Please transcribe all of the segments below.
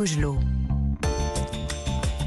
Augelot.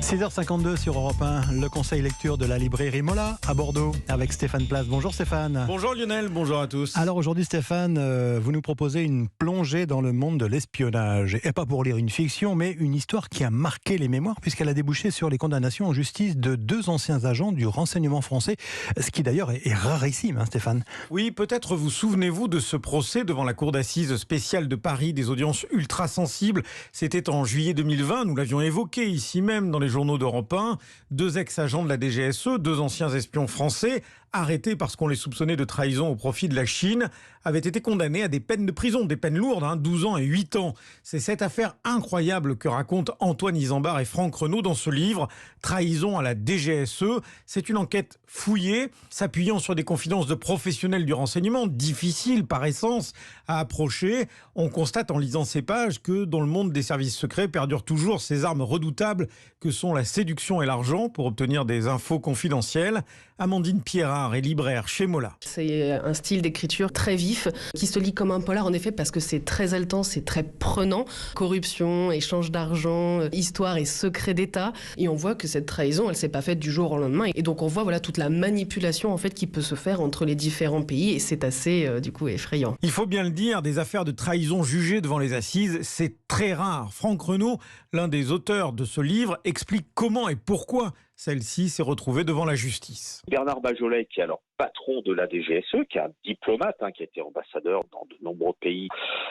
6h52 sur Europe 1, le conseil lecture de la librairie Mola à Bordeaux avec Stéphane Place. Bonjour Stéphane. Bonjour Lionel, bonjour à tous. Alors aujourd'hui Stéphane, vous nous proposez une plongée dans le monde de l'espionnage. Et pas pour lire une fiction, mais une histoire qui a marqué les mémoires puisqu'elle a débouché sur les condamnations en justice de 2 anciens agents du renseignement français. Ce qui d'ailleurs est rarissime, hein, Stéphane. Oui, peut-être vous souvenez-vous de ce procès devant la cour d'assises spéciale de Paris, des audiences ultra sensibles. C'était en juillet 2020, nous l'avions évoqué ici même dans les journaux d'Europe 1, 2 ex-agents de la DGSE, 2 anciens espions français, arrêtés parce qu'on les soupçonnait de trahison au profit de la Chine, avaient été condamnés à des peines de prison, des peines lourdes, 12 ans et 8 ans. C'est cette affaire incroyable que racontent Antoine Isambard et Franck Renaud dans ce livre, Trahison à la DGSE. C'est une enquête fouillée, s'appuyant sur des confidences de professionnels du renseignement, difficiles par essence à approcher. On constate en lisant ces pages que dans le monde des services secrets perdurent toujours ces armes redoutables que sont la séduction et l'argent pour obtenir des infos confidentielles. Amandine Pierrard est libraire chez Mola. C'est un style d'écriture très vif qui se lit comme un polar en effet parce que c'est très haletant, c'est très prenant. Corruption, échange d'argent, histoire et secret d'État. Et on voit que cette trahison, elle s'est pas faite du jour au lendemain. Et donc on voit toute la manipulation en fait qui peut se faire entre les différents pays et c'est assez du coup effrayant. Il faut bien le dire, des affaires de trahison jugées devant les assises, c'est très rare. Franck Renaud, l'un des auteurs de ce livre, explique comment et pourquoi celle-ci s'est retrouvée devant la justice. Bernard Bajolet, qui est alors patron de la DGSE, qui est un diplomate, qui a été ambassadeur dans de nombreux pays.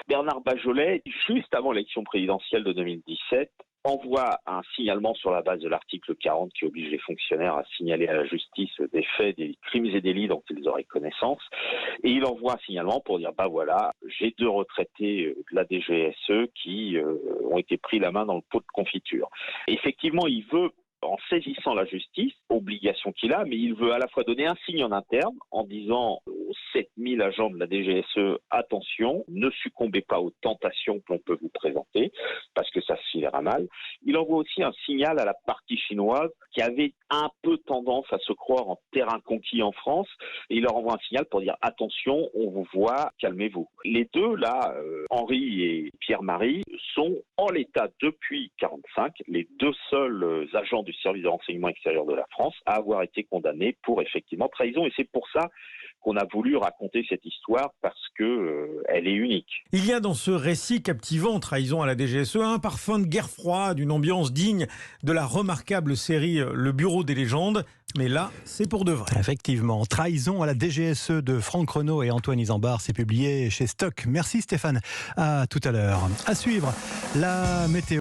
Bernard Bajolet, juste avant l'élection présidentielle de 2017, envoie un signalement sur la base de l'article 40 qui oblige les fonctionnaires à signaler à la justice des faits, des crimes et délits dont ils auraient connaissance. Et il envoie un signalement pour dire, voilà, j'ai 2 retraités de la DGSE qui ont été pris la main dans le pot de confiture. Et effectivement, il veut, en saisissant la justice, obligation qu'il a, mais il veut à la fois donner un signe en interne en disant aux 7000 agents de la DGSE, attention, ne succombez pas aux tentations que l'on peut vous présenter, parce que ça se finira mal. Il envoie aussi un signal à la partie chinoise qui avait un peu tendance à se croire en terrain conquis en France, et il leur envoie un signal pour dire attention, on vous voit, calmez-vous. Les 2, là, Henri et Pierre-Marie, sont en l'état depuis 1945 les 2 seuls agents du service de renseignement extérieur de la France à avoir été condamnés pour effectivement trahison. Et c'est pour ça qu'on a voulu raconter cette histoire parce que elle est unique. Il y a dans ce récit captivant, Trahison à la DGSE, un parfum de guerre froide, une ambiance digne de la remarquable série Le Bureau des légendes. Mais là, c'est pour de vrai. Effectivement, Trahison à la DGSE de Franck Renaud et Antoine Isambard, c'est publié chez Stock. Merci Stéphane, à tout à l'heure. À suivre, la météo.